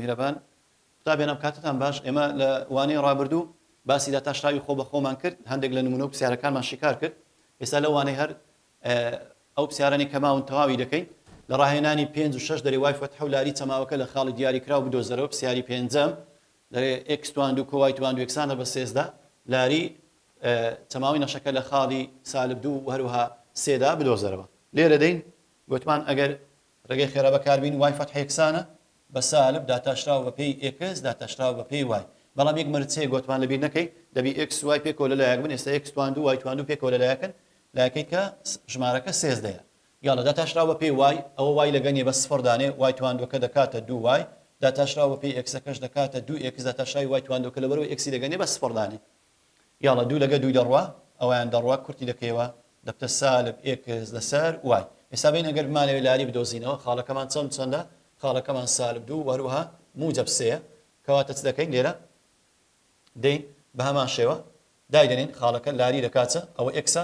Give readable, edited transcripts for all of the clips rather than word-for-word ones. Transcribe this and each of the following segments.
میهرەبان قوتابیانم کاتتان باش ئێمە لە وانەی ڕابردوو باسی داتاشراوی خۆ بە خۆمان کرد هەندێک لە نمونە و پرسیارەکانمان شیکار کرد ئێستا لە وانەی هەر ئەو پرسیارانی کە ماون تەواوی دەکەین لە ڕاهێنانی 5 و 6 دەرێ وای فەتح و لاری چەماوەکە لە خاڵی دیاریکراو بدۆزەرەوە پرسیاری پێنجەم دەرێ ئێکس توان و کۆوای توان و یەکسانە بە سێزدا لاری چەماوی نەشەکە لە خاڵی سالب دوو و هەروەها سێدا بدۆزەرەوە لێرە دەین گوتمان ئەگەر ڕێگەی خێرا بەکاربین وای فەتح یەکسانە بە سالب داتاشراوە بە پێی ئێکس داتاشراوە بە پێی وای بەڵام یەک مەرجەیە گوتمان لەبیر نەکەی دەبی ئێکس وای پێکەوە لەلایەک بن ئێستا ئێکس توان و وای توان و پێکەوە لەلایەکن لایەکەی کە ژمارەکە سێزدەیە یاڵە داتاشراوە بە پێی وای ئەوە وای لەگەنیە بە سفر دانێ وای تواندوەکە دەکاتە دوو وای داتاشراوە بە پێی ئێکسەکەش دەکاتە دوو ئێکس داتاشراوی وای تواندوەکە لەبەرەوە ئێکسی دەگەنێ بە سفر دانێ یاڵە دوو لەگە دووی دەڕوا ئەویان دەڕوا کورتی دەکەیەوە دەبتە سالب ئێکس لەسەر وای ئێستا بین ئەگەر بمانەوێت لاری بدۆزینەوە خاڵەکەمان چەندە خاڵەکەمان سالب دوو وەروەها موجب سەیە کەواتە چ دەکەین لێرە دەین بە هەمان شێوە دایدەنین خاڵەکە لاری دەکاتە ئەوە ئێکسە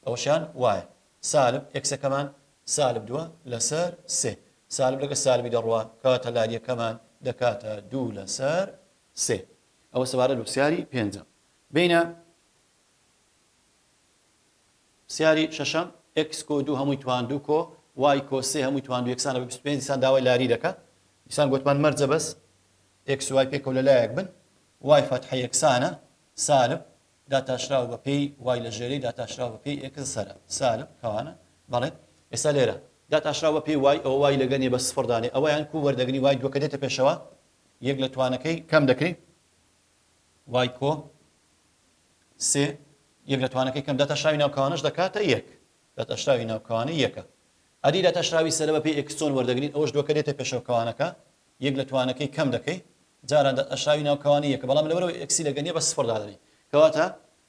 ئەوەشیان وایە سالب ئێکسەکەمان سالب دووە لەسەر سێ سالب لەگە سالبی دەڕوا کەواتە لاریەکەمان دەکاتە دوو لەسەر سێ ئەوە سەبارەت بە پرسیاری پێنجەم بینە پرسیاری شەشەم ئێکس کۆ دوو هەمووی توان دوو کۆ وای کۆ سێ هەمووی توان دوو یەکسانە بە 25 دیسان داوای لاری دەکات دیسان گوتمان مەرجە بەس ئێکس وای پێکەوە لەلایەک بن وای فەتح یەکسانە سالب داتاشراوە بە پێی وای لە ژێرەی داتاشراوە بە پێی ئێکس سەرە سالب کەوانە بەڵێ ئێستا لێرە داتاشراوە بە پێی وای ئەوە وای لەگەنێ بە سفر دانێ ئەوەیان کو وەردەگرنی وای دووەکە دێتە پێشەوە یەک لە توانەکەی کەم دەکەی وای کۆ سێ یەک لە توانەکەی کەم داتاشراوی ناوکەوانەش دەکاتە یەک داتاشراوی ناوکەوانە یەکە ئەدی داتاشراوی سەرە بە پێی ئێکس چۆن وەردەگرین ئەوەش دووەکە دێتە پێشەوە کەوانەکە یەک لە توانەکەی کەم دەکەی جاران داتاشراوی ناوکەوانی یەکە بەڵام لەبەرەوە ئێکسی لەگەنێ بە سفر دادەنی کەواتە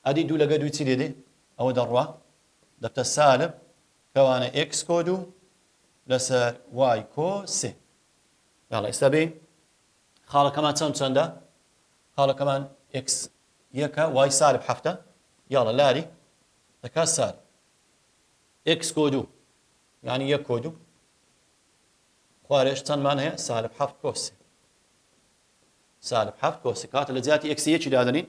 ئەدی دوو لەگە دووی چی لێدێ ئەوە دەڕوا دەبتە سالب کەوانە ئێکس کۆ دوو لەسەر وای کۆ سێ یاڵە ئێستا بێ خاڵەکەمان چەندە خاڵەکەمان ئێکس یەکە وای سالب هەفتە یاڵە لاری دەکات سالب ئێکس کۆ دوو یعنی یەک کۆ دوو خوارێش چەندمان هەیە سالب هەفت کۆ سێ سالب هەفت کۆ سێ کاتە لە جیاتی ئێکسی یەکی دادەنین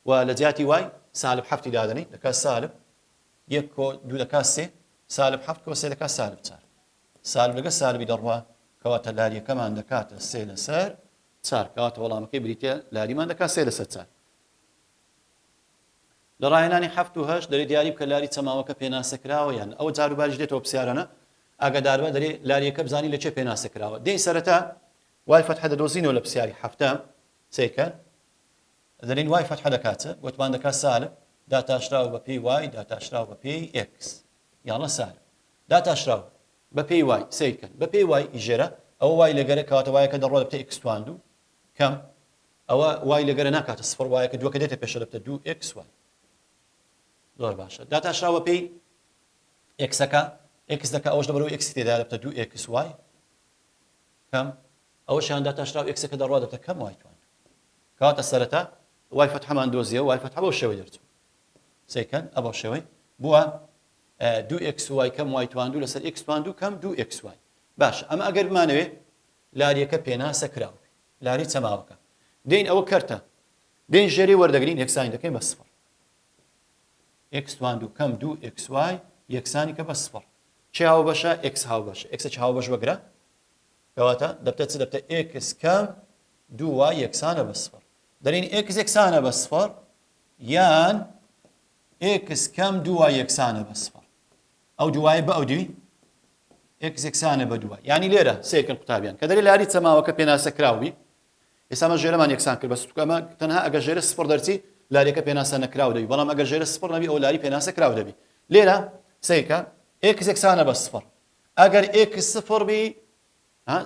و لە جیاتی وای سالب هەفتی دادەنین دەکات سالب یەک کۆ دوو دەکات سێ سالب هەفت کۆ سێ دەکات سالب چار سالب لەگە سالبی دەڕوا کەواتە لاریەکەمان دەکاتە سێ لەسەر چار کەواتە وەڵامەکەی بریتە لاریمان دەکات سێ لەسەر چار لە ڕاهێنانی هەفت و هەشت دەرێ دیاری بکە لاری چەماوەکە پێناسەکراوە یان ئەوە جاروباریش دێتەوە پرسیارانە ئاگادار بە دەرێ لاریەکە بزانی لە چێ پێناسەکراوە دێی سەرەتا وای فەتح دەدۆزینەوە لە پرسیاری هەفتە چێکە دەرێن وای فەتح دەکاتە گوتمان دەکات سالب داتاشراوە بە پێی وای داتاشراوە بە پێی ئێکس یاڵە سالب داتاشراوە بە پێی وای سیرکەن بە پێی وای ئیژێرە ئەوە وای لەگەرە کەواتە وایەکە دەڕۆ دەبتە ئێکس توان دوو کەم ئەوە وای لەگەرە ناکاتە سفر وایەکە دووەکە دێتە پێشە دەبتە دوو ئێکس وای زۆر باشە داتاشراوە پێی ئێکسەکە ئێکس دەکە ئەوەش لەبەرەوە ئێکسی تێدا دەبتە دوو ئێکس وای کەم ئەوەشیان داتاشراوە ئێکسەکە دەڕوا دەبتە کەم وای توان کەواتە سەرەتا وای فەتحەمان دۆزیەوە وای فەتح بەو شێوەی دەرچوو سیکەن ئەبەو شێوەی بووە دوو ئێکس وای کەم وای توان دوو لەسەر ئێکس توان دوو کەم دوو ئێکس وای باشە ئەمە ئەگەر بمانەوێ لاریەکە پێناسە کراوە لاری چەماوەکە دێین ئەوە کەرتە دێین ژێری وەردەگرین یەکسانی دەکەین بە سفر ئێکس توان دوو کەم دوو ئێکس وای یەکسانی کە بە سفر چه هاو بەشە ئێکس هاو بەشە ئێکسە چ هاو بەش وەگرە کەواتە دەبتە چ دەبتە ئێکس کەم دوو وای یەکسانە بە سفر دەرین ئێکس یەکسانە بە سفر یان ئێکس کەم دوو وای یەکسانە بە سفر ئەو دووای بە ئەو دوی ئێکس یەکسانە بە دووای یعنی لێرە سێکن قوتابیان کە دەری لاری چەماوەکە پێناسە کراوی ئێستا ژێرەمان یەکسان کرد بە سوکەمە تەنها ئەگەر ژێرە سفر دەرچی لاریەکە پێناسە نەکراو دەبی بەڵام ئەگەر ژێرە سفر نەبی ئەو لاری پێناسە کراو دەبی لێرە سێکە ئێکس یەکسانە بە سفر ئەگەر ئێکس سفر بی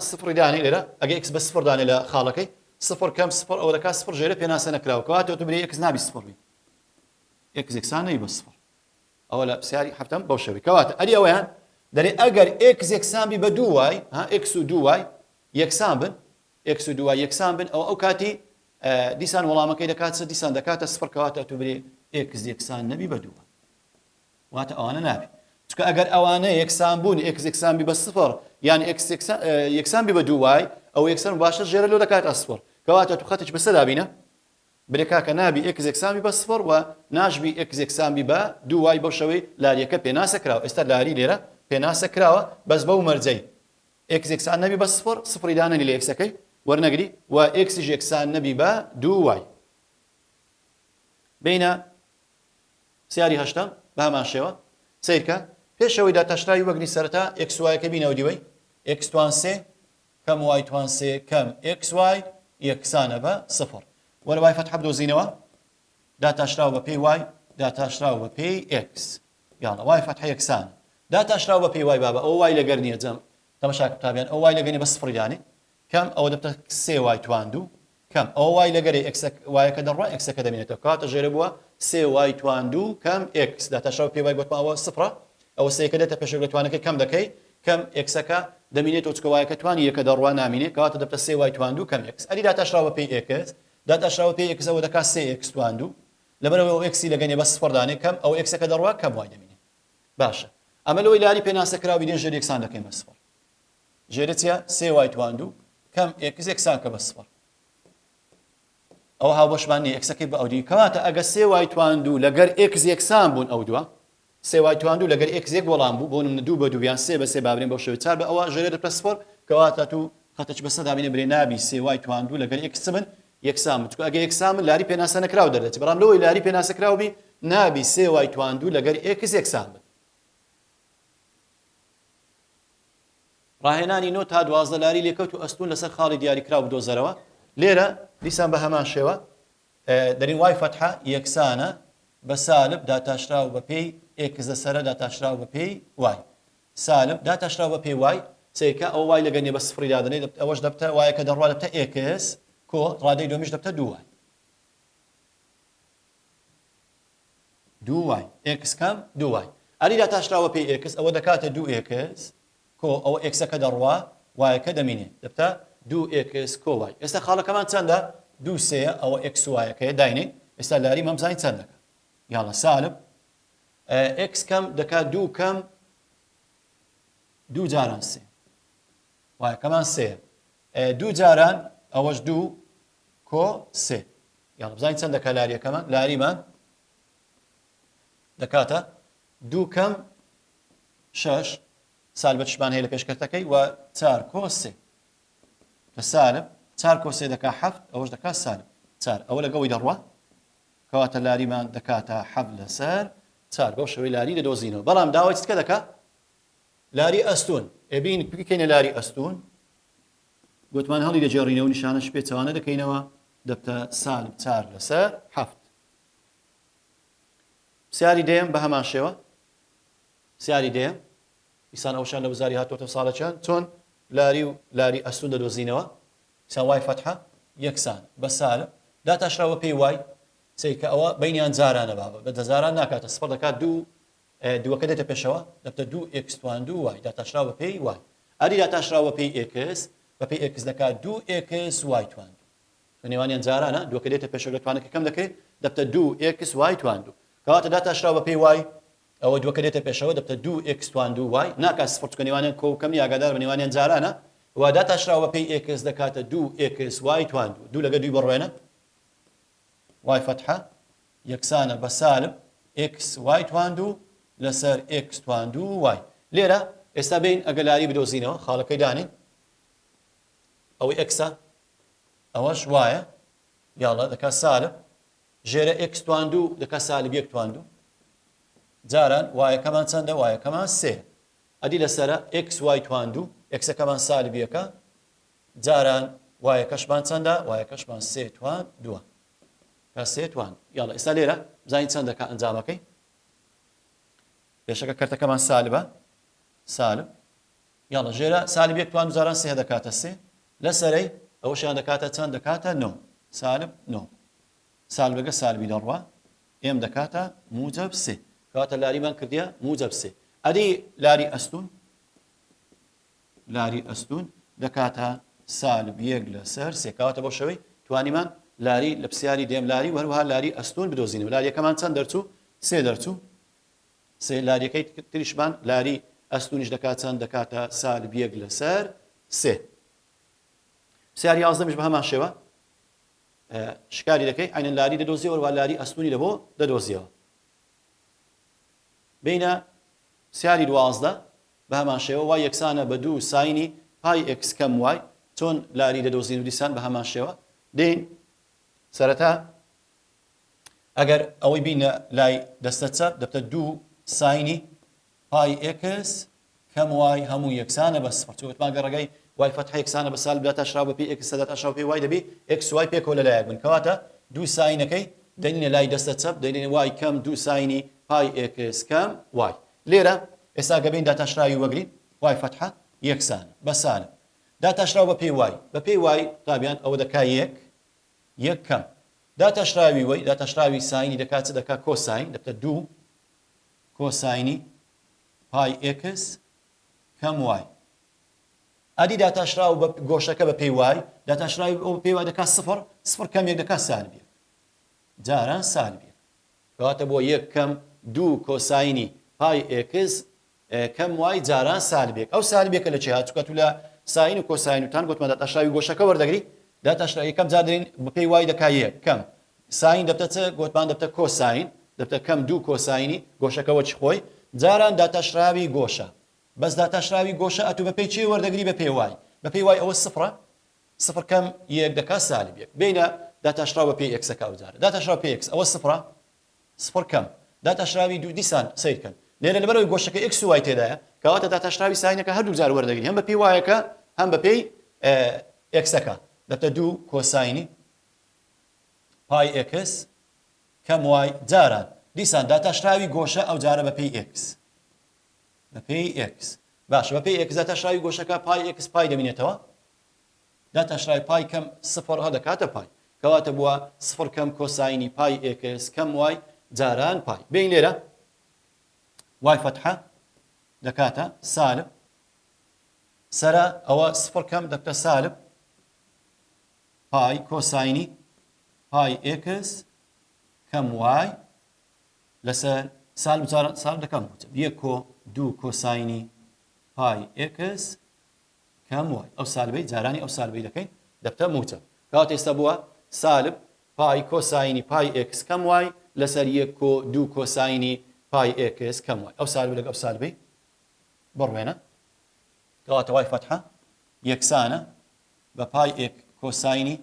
سفری دانی لێرە ئەگەر ئێکس بە سفر دانێ لە خاڵەکەی سفر کەم سفر ئەوە دەکات سفر ژێرە پێناسە نەکراوە کەواتە تۆ بری ئێکس نابی سفر بی ئێکس یەکسان نەبی بە سفر ئەوە لە پرسیاری هەفتەم بەو شێوەی کەواتە ئەری ئەوەیان دەرێ ئەگەر ئێکس یەکسان بی بە دوو وای ئێکس و دوو وای یەکسان بن ئێکس و دوو وای یەکسان بن ئەو کاتی دیسان وەڵامەکەی دەکات دیسان دەکاتە سفر کەواتە تو بری ئێکس یەکسان نەبی بە دوو واتە ئەوانە نابی چونکە ئەگەر ئەوانە یەکسان بوون ئێکس یەکسان بی بە سفر یان ئێکس یەکسان بی بە دوو وای ئەو یەکسەر باشتر ژێرە لۆ دەکات ئەسفەر کەواتە تو خەتێک بەسەر دابینە برێکا کە نابی ئێکس یەکسانبی بە سفەر و ناژبی ئێکس یەکسانبی بە دوو وای بەو شەوەی لاریەکە پێناسە کراوە ئێستا لاری لێرە پێناسە کراوە بەس بەو مەرجەی ئێکس یەکسان نەبی بە سفەر سفری دانەنی لە ئێکسەکەی وەرنەگری و ئێکسیش یەکسان نەبی بە دوو وای بینە سیاری هەشتم بە هەمان شێوە سیرکە پێشەوەی داتەشراوی وەگری سەرەتا ئێکس وایەکە بینەوە دیوەی ئێکس توان سێ کەم وای توان سێ کەم ئێکس وای یەکسانە بە سفر وەرە وای فەتحە بدۆزینەوە داتاشراوە بە پێی وای داتاشراوە بە پێی ئێکس یاڵە وای فەتحە یەکسانە داتاشراوە بە پێی وای بابە ئەو وای لەگەر نییە جەم تەماشا قوتابیان ئەو وای لەگەنی بە سفر دانی کەم ئەوە دەبتە سێ وای توان دوو کەم ئەو وای لەگەری وایەکە دەڕوا ئێکسەکە دەبینێتەوە کاتە ژێرە بووە سێ وای توان دوو کەم ئێکس داتاشراوە پێی وای گوتماوە سفرە ئەوە سێکە دێتە پێشەوە لە توانەکەی کەم دەکەی کەم ئێکسەکە دەمینێت چکە وایەکە توانی یەکە دەڕوا نامینێت کەواتە دەبتە سێ وای توان دوو کەم ئێکس ئەدی داتاشراوە پێی ئێکس داتاشراوە پێی ئێکس ئەوە دەکات سێ ئێکس توان دوو لەبەرەوە ئەو ئێکسی لەگەنێ بە سفر دانێ کەم ئەو ئێکسەکە دەڕوا کەم وای دەمینێت باشە ئەمە لەوەی لاری پێناسە کراوی دێن ژێر یەکسان دەکەین بە سفر ژێرە چیە سێ وای توان دوو کەم ئێکس یەکسان کە بە سفر ئەو هاوبەشمان نیە ئێکسەکەی بە ئەودی کەواتە ئەگە سێ وای توان دوو لەگەر ئێکس یەکسان بوون ئەو دووە سێ وای توان دوو لەگەر ئێکس یەک وەڵام بوو بۆ نمونە دوو بە دوویان سێ بە سێ بابرین بەو شێوەیە چار بە ئەوە ژێرە دەبتە سفر کەواتە تو خەتەچ بەسەر دابینێ برێ نابی سێ وای توان دوو لەگەر ئێکس من یەکسان بوو ئەگە یەکسان من لاری پێناسە نەکراو دەردێت بەڵام لەوەی لاری پێناسە کراوبی نابی سێ وای توان دوو لەگەر ئێکس یەکسان بن ڕاهێنانی نۆ تا 12 لاری لێکەوت و ئەستون لەسەر خاڵی دیاریکراو بدۆزەرەوە لێرە دیسان بە هەمان شێوە دەرین وای فەتحە یەکسانە بە سالب داتاشراو بە پێی ئێکس لەسەرە داتاشراو بە پێی وای سالب داتاشراو بە پێی وای سێکە ئەو وای لەگەنێ بە سفری دادنێ ئەوەش دەبتە وایەکە دەڕوا دەبتە ئێکس کۆ ڕادەی دومیش دەبتە دوو وای دوو وای ئێکس کەم دوو وای ئەری داتاشراوە پێی ئێکس ئەوە دەکاتە دوو ئێکس کۆ ئەوە ئێکسەکە دەڕوا وایەکە دەمینێ دەبتە دوو ئێکس کۆ وای ئێستا خاڵەکەمان چەندە دوو سەیە ئەوە ئێکس وایەکەیە داینێ ئێستا لاری مەمزانی چەندەکە یاڵە سالب ئێکس کەم دەکات دوو کەم دوو جاران سێ وایەکەمان سێیە دوو جاران ئەوەش دوو کۆ سێ یاڵە بزانین چەند دەکات لاریەکەمان لاریمان دەکاتە دوو کەم شەش سالب تشمان هەیە لە پێشکەتەکەی و چار کۆ سێ کە سالب چار کۆ سێ دەکات حەفت ئەوەش دەکات سالب چار ئەوە لەگەڵی دەڕوا کەواتە لاریمان دەکاتە حەفت لەسەر چار بەو شەوەی لاری دەدۆزینەوە بەڵام داوای چکە دەکات لاری ئەستون ئێبین بکەینە لاری ئەستون گوتمان هەڵی دەجێڕینەوە نیشانەش پێچەوانە دەکەینەوە دەبتە سالب چار لەسەر حەفت سیاری دێم بە هەمان شێوە سیاری دێم ئیسان ئەوشان لە وزاری هاتۆتە ساڵەچەند چۆن لاری ئەستون دەدۆزینەوە ئیسان وای فەتحە یەکسان بە سالب داتاشراوە پێی وای سیکە ئەوە بینیان جارانە بابە بە دەزاران ناکاتە سفر دەکات دووەکە دێتە پێشەوە دەبتە دوو ئێکس توان دوو وای داتاشراوە پێی وای ئەری داتاشراوە پێی ئێکس بە پێی ئێکس دەکات دوو ئێکس وای توان دوو نێوانیان جارانە دووەکە دێتە پێشەوە لە توانەکە کەم دەکەێت دەبتە دوو ئێکس وای توان دوو کەواتە داتاشراوە پێی وای ئەوە دووەکە دێتە پێشەوە دەبتە دوو ئێکس توان دوو وای ناکات سفر چکە نێوانیان کۆ و کەمی ئاگادار بە نێوانیان جارانە و داتاشراوە پێی ئێکس دەکاتە دوو ئێکس وای توان دوو دوو لەگە دوی بڕوێنە وای فەتحە یەکسانە بە سالب ئێکس وای توان دوو لەسەر ئێکس توان دوو وای لێرە ئێستا بین ئەگە لاری بدۆزینەوە خاڵەکەی دانین ئەوەی ئێکسە ئەوەش وایە یاڵە دەکات سالب ژێرە ئێکس توان دوو دەکات سالب یەک توان دوو جاران وایەکەمان چەندە وایەکەمان سێ ئەدی لەسەرە ئێکس وای توان دوو ئێکسەکەمان سالب یەکە جاران وایەکەشمان چەندە وایەکەشمان سێ توان دووە کە سێ توان یاڵە ئێستا لێرە بزانین چەند دەکات ئەنجامەکەی پێشەکە کەرتەکەمان سالبە سالب یاڵە ژێرە سالب یەک توان دوزاران سێ دەکاتە سێ لەسەرەی ئەوەشیان دەکاتە چەند دەکاتە نۆ سالب نۆ سالبەکە سالبی دەڕوا ئێم دەکاتە موجب سێ کەواتە لاریمان کردیە موجب سێ ئەدی لاری ئەستون دەکاتە سالب یەک لەسەر سێ کەواتە بۆ شەوەی توانیمان لاری لە پرسیاری دێم لاری وەروەها لاری ئەستون بدۆزینەوە لاریەکەمان چەند دەرچوو سێ دەرچوو سێ لاریەکەی تریشمان لاری ئەستونیش دەکات چەند دەکاتە سالب یەک لەسەر سێ پرسیاری 11 بە هەمان شێوە شکاری دەکەی عینەن لاری دەدۆزیەوە و لاری ئەستوونی لە بۆ دەدۆزیەوە بینە پرسیاری 12 بە هەمان شێوە وای یەکسانە بە 2 ساینی پای ئێکس کەم وای چۆن لاری دەدۆزین و دیسان بە هەمان شێوە دێن سەرەتا ئەگەر ئەوەی بینە لای دەستە چەپ دەبتە 2 ساینی پای ئێکس کەم وای هەموو یەکسانە بە سفر چۆتمان گەڕەکەی وای فتح یەکسانە بە سالب داتا شرا بە پێی ئێکس داتا شرا بە پێی وای دەبی ئێکس وای پێکەوە لەلایەک بن کەواتە 2 ساینەکەی دەنینە لای دەستە چەپ دەنینە وای کەم 2 ساینی پای ئێکس کەم وای لێرە ئێستا گەبین داتا شراوی وەگرین وای فتحە یەکسانە بە سالب داتا شرا بە پێی وای بە پێی وای تابیان ئەوە دەکا یەک کەم داتا شراوی وای داتا شراوی ساینی دەکات دەکا کۆساین دەبتە 2 کۆساینی پای ئێکس کەم وای ئەدی داتاشراو بە گۆشەکە بە پێی وای داتاشراوی ئەو پێی وای دەکات سفر سفر کەم یەک دەکات سالب یەک جاران سالب یەک کەواتە بۆ یەک کەم 2 کۆساینی پای ئێکس کەم وای جاران سالب یەک ئەو سالب یەکە لە چی هات چونکە تو لە ساین و کۆساین وتان گوتمان داتاشراوی گۆشەکە وەردەگری داتاشراوی یەکەم جار دەرین بە پێی وای دەکات یەک کەم ساین دەبتە چ گوتمان دەبتە کۆساین دەبتە کەم 2 کۆساینی گۆشەکەەوە چ خۆی جاران داتاشراوی گۆشە بەس داتاشراوی گۆشە ئەتو بە پێی چی وەردەگری بە پێی وای بە پێی وای ئەوە سفرە سفر کەم یەک دەکات سالب یەک بینە داتاشراو بە پێی ئێکسەکە وجارە داتاشراو پێی ئێکس ئەوە سفرە سفر کەم داتاشراوی دوو دیسان سیرکەن لێرە لەبەرەوەی گۆشەکە ئێکس و وای تێدایە کەواتە داتاشراوی ساینەکە هەردوو جار وەردەگری هەم بە پێی وایەکە هەم بە پێی ئێکسەکە دەبتە 2 کۆساینی پای ئێکس کەم وای جاران دیسان داتاشراوی گۆشە ئەو جارە بە پێی ئێکس بە پێی ئێکس باش بە پێی ئێکس داتاشراوی گۆشەکە پای ئێکس پای دەمێنێتەوە داتاشراوی پای کەم سفر هەدەکاتە پای کەواتە بووە سفر کەم کۆساینی پای ئێکس کەم وای جاران پای بین لێرە وای فتحە دەکاتە سالب سەرە ئەوە سفر کەم دەبتە سالب پای کۆساینی پای ئێکس کەم وای لەسەر سالب سالب دەکەم یەک کۆ 2 کۆساینی پای ئێکس کەم وای ئەو سالبەی جارانی ئەو سالبەی دەکەین دەبتە موجب کەواتە ئێستا بووە سالب پای کۆساینی پای ئێکس کەم وای لەسەر یەک کۆ 2 کۆساینی پای ئێکس کەم وای ئەو سالبەی لەگەڵ ئەو سالبەی بڕوێنە کەواتە وای فتحە یەکسانە بە پای ئێک کۆساینی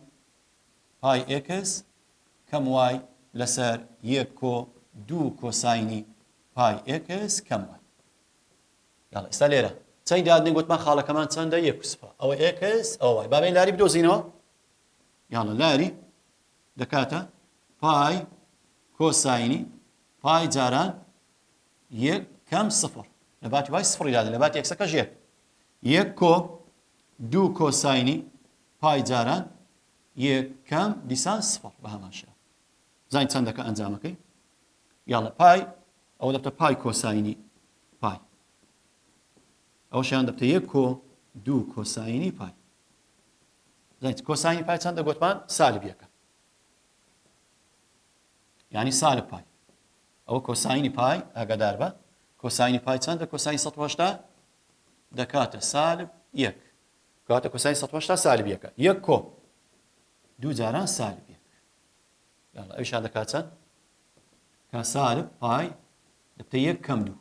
پای ئێکس کەم وای لەسەر یەک کۆ 2 کۆساینی پای ئێکس کەم وای یاڵە ئێستا لێرە چەند دادنێ گوتمان خاڵەکەمان چەندە یەک و سفر ئەوە ئێکس ئەوە وای بابێن لاری بدۆزینەوە یاڵە لاری دەکاتە پای کۆساینی پای جاران یەک کەم سفر لە باتی وای سفری دادن لە باتی ئێکسەکەش یەک کۆ 2 کۆساینی پای جاران یەک کەم دیسان سفر بە هەمان شێوە زین چەندەکە ئەنجامەکەی یاڵە پای ئەوە دەبتە پای کۆساینی پای ئەو شیان دەبتە یەک کۆ 2 کۆساینی پای زین کۆساینی پای چەندە گوتمان سالب یەکە یعنی سالب پای ئەوە کۆساینی پای ئاگادار بە کۆساینی پای چەندە کۆساین 180 دەکاتە سالب یەک کەواتە کۆساین 180 سالب یەکە یەک کۆ 2 جاران سالب یەک یاڵە ئەویشان دەکات چەند کا سالب پای دەبتە یەک کەم 2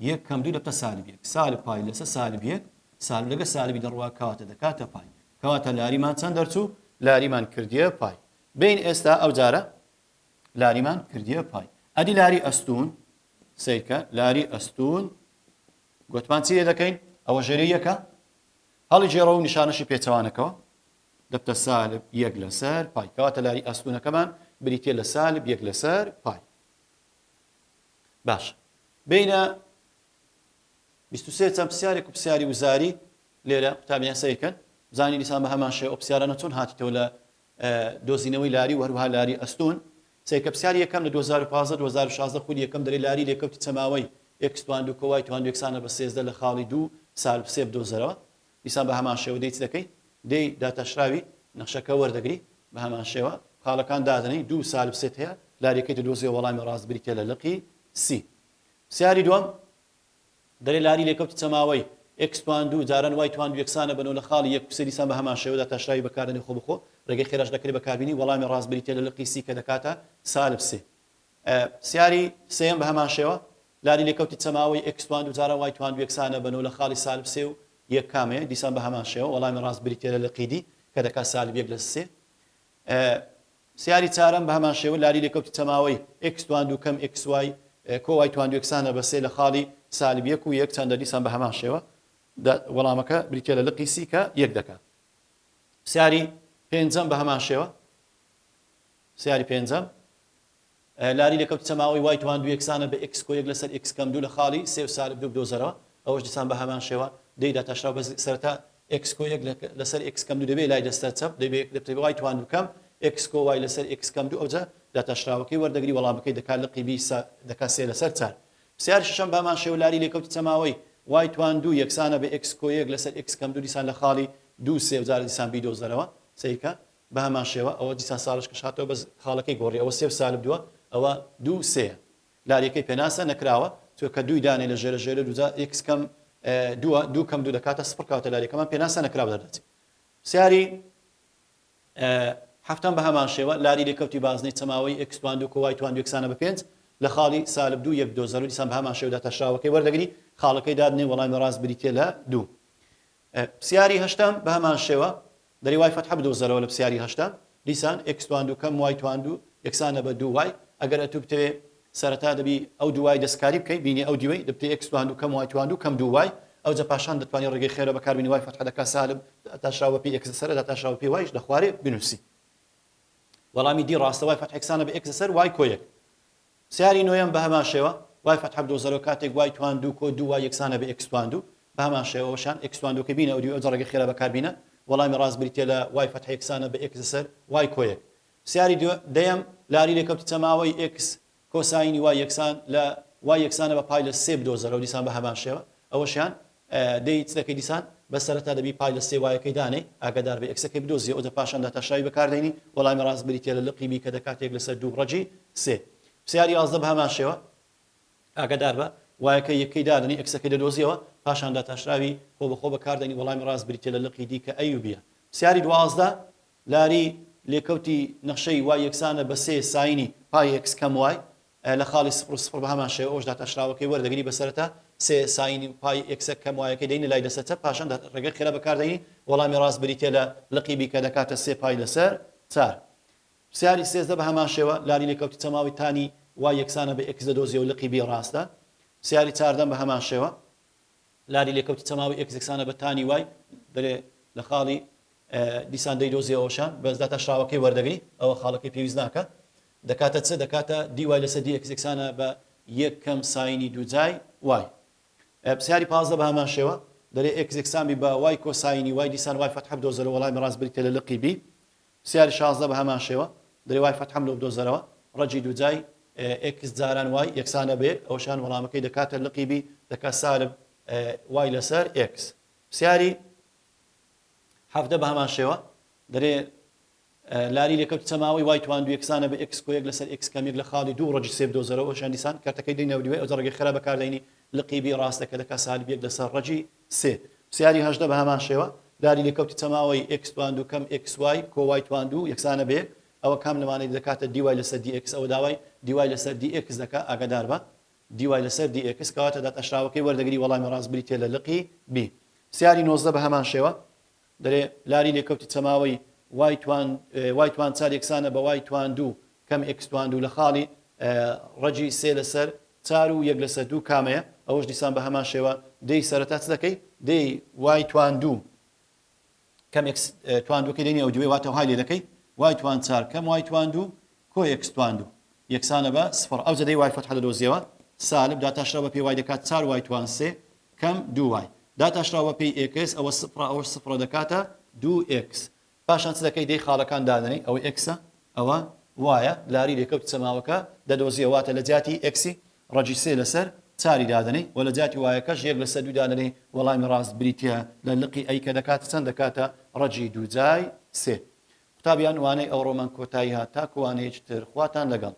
یەک کەم 2 دەبتە سالب یەک سالب پای لەسەر سالب یەک سالب لەگە سالبی دەڕوا کەواتە دەکاتە پای کەواتە لاریمان چەند دەرچوو لاریمان کردیە پای بین ئێستا ئەو جارە لاریمان کردیە پای ئەدی لاری ئەستون سیرکە لاری ئەستون گوتمان چی دەکەین ئەوە ژێری یەکە هەڵی جێڕە و نیشانەشی پێچەوانەکەەوە دەبتە سالب یەک لەسەر پای کەواتە لاری ئەستونەکەمان بریتێ لە سالب یەک لەسەر پای باش بینە 23 چەند پرسیارێک و پرسیاری وزاری لێرە قوتابیان سەیرکەن زانی دیسان بە هەمان شێوە ئەو پرسیارانە چۆن هاتیتەوە لە دۆزینەوەی لاری و هەروەها لاری ئەستون سەیرکە پرسیاری یەکەم لە 2015 2016 خودی یەکەم دەرێ لاری لێکەوتی چەماوەی ئێکس توان دوو کۆوای توان یەکسانە بە 13 لە خاڵی 2 سالب 3 بدۆزەرەوە دیسان بە هەمان شێوە دەیت دەکەی دەی داتاشراوی نەخشەکە وەردەگری بە هەمان شێوە خاڵەکان دادنەی 2 سالب 3 هەیە لاریەکەی دۆزیە وەڵامی ڕاست بریتە لە لقی سی پرسیاری دووەم دەرێ لاری لێکەوتی چەماوەی x توان دو جاران y توان دو یەکسانە بنەوە لە خاڵی یەک کوسە دیسان بە هەمان شێوەدا تاشراوی بەکاردێنی خۆ بخۆ ڕێگەی خێراش دەکرێت بەکاربینی وەڵامی ڕاستبەری تێ لە لقی سی کە دەکاتە سالب سێ. سیاری سێم بە هەمان شێوە لاری لێکەوتی چەماوەی x توان دو جاران y توان دو یەکسانە بنەوە لە خاڵی سالب سێ و یەک کامەیە دیسان بە هەمان شێوە وەڵامی ڕاستبەری تێ لە لقی دی کە دەکات سالب یەک لە سێ. سیاری چارەم بە هەمان شێوە لاری لێکەوتی چەماوەی x توان دو کەم xy کۆ y توان دو یەکسانە بە سێ لە خاڵی سالب یەک و یەک چەندە دیسان بە هەمان شێوە وەڵامەکە بریتە لە لقی سی کە یەک دەکات. سیاری پێنجەم بە هەمان شێوە سیاری پێنجەم لاری لێکەوتی چەماوەی y توان دو یەکسانە بە x کۆ یەک لەسەر x کەم دوو لە خاڵی سێ و سالب دوو بدۆزەرەوە ئەوەش دیسان بە هەمان شێوە دەیدا تاشراو بە سەرەتا x کۆ یەک لەسەر x کەم دوو دەبێت لای دەستە چەپ دەبێت y توان دو کەم x کۆ y لەسەر x کەم دوو ئەوجا داتاشراوەکەی وەردەگری وەڵامەکەی دەکات لقی بی دەکات سێ لەسەر چار. سیاری شەشەم بە هەمان شێوە لاری لێکەوتی چەماوەی y توان دو یەکسانە بە x کۆ یەک لەسەر x کەم دوو دیسان لە خاڵی دوو سێ و جارە دیسان بیدۆزەرەوە سەیکە بە هەمان شێوە ئەوە دیسان ساڵش کەشاتەوە بە خاڵەکەی گۆڕی ئەوە سێ و سالب دووە ئەوە دوو سێ لاریەکەی پێناسە نەکراوە چونکە دووی دانێ لە ژێرە ژێرە دوجا x کەم دوو کەم دوو دەکاتە سفر کاتە لاریەکەمان پێناسە نەکراوە دەردەچێت. سیاری هەفتم بە هەمان شێوە لاری لێکەوتی بازنەی چەماوەی x توان دو کۆ y توان دو یەکسانە بە پێنج لە خاڵی سالب دوو یەک دۆزەر و دیسان بە هەمان شێوەدا تاشراوەکەی وەردەگری خاڵەکەی دادنێ وەڵامی ڕاستبەری تێ لە دوو. سیاری هەشتم بە هەمان شێوە دەری y فتحە بدۆزەرەوە لە سیاری هەشتم دیسان x توان دو کەم y توان دو یەکسانە بە دوو y ئەگەر ئەتوو بتەوێ سەرەتا دەبی ئەو دوای دەستکاری بکەی بینی ئەو دیوەی دەبتێ x توان دو کەم y توان دو کەم دوو y ئەوجا پاشان دەتوانێت ڕێگەی خێرە بەکاربینی y فتحە دەکات سالب تاشراوە پێی x سەرە تاشراوە پێی yش دەخوارێ بنووسی وەڵامی دی ڕاستە y فتحە یەکسانە بە x سەر y کۆ یەک. سیاری نوێم بە هەمان شێوە y فتحە بدۆزەرەوە کاتێک y توان دو کۆ دوو y یەکسانە بە x توان دو بە هەمان شێوەشان x توان دوکە بینە ئەو ئەوجا ڕێگەی خێرە بەکاربینە وەڵامی ڕاستبەری تێ لە y فتحە یەکسانە بە x سەر y کۆ یەک. سیاری دەیەم لاری لێکەوتی چەماوەی x کۆساینی y یەکسان لە y یەکسانە بە پای لە سێ بدۆزەرەوە دیسان بە هەمان شێوە ئەوەشیان دەی چ دەکەی دیسان بە سەرەتا دەبی پای لە سێ وایەکەی دانەی ئاگادار بە ئەکسەکەی بدۆزیە ئەوجا پاشان داتاشراوی بەکاردێنی وەڵامی ڕاستبەری تێ لە لقی بی کە دەکاتێک لەسەر دوو ڕەجی سێ. سیاری یازدە بە هەمان شێوە ئاگادار بە وایەکەی یەکەی دادنی ئەکسەکەی دەدۆزیەوە پاشان داتاشراوی خۆ بەخۆ بەکاردێنی وەڵامی ڕاستبەری تێ لە لقی دی کە ئەیوبیە. سیاری دوازدە لاری لێکەوتی نەخشەی وای یەکسانە بە سێ ساینی پای x کەم y لە خاڵی سفر و سفر بە هەمان شێوە ئەوش داتاشراوەکەی وەردەگری بەسەرەتا سێ ساینی پای x کەم وایەکەی دەینە لای دەسەچە پاشان ڕێگەی خێرا بەکاردێنی وەڵامی ڕاستبەری تێ لە لقی بی کە دەکاتە سێ پای لەسەر چار. سیاری سێزدە بە هەمان شێوە لاری لێکەوتی چەماوی تانی وای یەکسانە بە x دەدۆزیە و لقی بی ڕاستە. سیاری چاردەم بە هەمان شێوە لاری لێکەوتی چەماوی x یەکسانە بە تانی وای دەرێ لە خاڵی دیسان دەیدۆزیەوەشان بەس داتاشراوەکەی وەردەگری ئەوە خاڵەکەی پێویست ناکە دەکاتە چ دەکاتە دیوای لەسەر دی x یەکسانە بە یەک کەم ساینی دووجای y. سیاری پازدە بە هەمان شێوە دەرێ x یەکسانی بە y کۆساینی y دیسان y فتحە بدۆزەرەوە وەڵامی ڕاستبەری تێ لە لقی بی. سیاری شازدە بە هەمان شێوە دەرێ y فتحەم لۆ بدۆزەرەوە ڕەجی دووجای x جاران y یەکسانە بێ ئەوشان وەڵامەکەی دەکاتە لقی بی دەکات سالب y لەسەر x. سیاری هەفتە بە هەمان شێوە دەرێ لاری لێکەوتی چەماوەی y توان دو یەکسانە بە x کۆ یەک لەسەر x کەم یەک لە خاڵی دوو ڕەجی سێ بدۆزەرەوە ئەوشان دیسان کارتەکەی دەینەوە دیوەی ئەوجا ڕێگەی خێرا بەکاردێنی لقی بی ڕاستەکە دەکات سالب یەک لەسەر ڕەجی سێ. سیاری هەژدە بە هەمان شێوە لاری لێکەوتی چەماوەی x توان دو کەم xy کۆ y توان دو یەکسانە بێ ئەوە کام لەمانەی دەکاتە دیوای لەسەر dx ئەوە داوای دیوای لەسەر dx دەکات ئاگادار بە دیوای لەسەر dx کەواتە داتاشراوەکەی وەردەگری وەڵامی ڕاستبەری تێ لە لقی بی. سیاری نۆزدە بە هەمان شێوە دەرێ لاری لێکەوتی چەماوەی y توان چار یەکسانە بە y توان دو کەم x توان دو لە خاڵی ڕەجی سێ لەسەر چار و یەک لەسەر دوو کامەیە ئەوەش دیسان بە هەمان شێوە دەی سەرەتا چ دەکەی دەی y توان دو کەم x توان دوکەی دەینی ئەو دوێ واتە های لێ دەکەی y توان چار کەم y توان دو کۆ x توان دو یەکسانە بە سفر ئەوجا دەی y فتحە دەدۆزیەوە سالب داتاشراوە پێی y دەکات چار y توان سێ کەم دوو y داتاشراوە پێی x ئەوە سفرە ئەوە سفرە دەکاتە دوو x. پاشان چ دەکەی دەی خاڵەکان دادنەی ئەوە x ئەوە وایە لاری لێکەوتی چەماوەکە دەدۆزیەوەتە لە جاتی x ڕەجی سێ لەسەر چاری دادنەی و لە جاتی وایەکەش یەک لەسەر دوو دادنەی وەڵامی ڕاستبەری تێ لە لقی ئەی کە دەکاتە چەند دەکاتە ڕەجی دووجای سێ. قوتابیان وانەی ئەوڕۆمان کۆتایی هات تا کوانەیەکی تر خواتان لەگەڵ.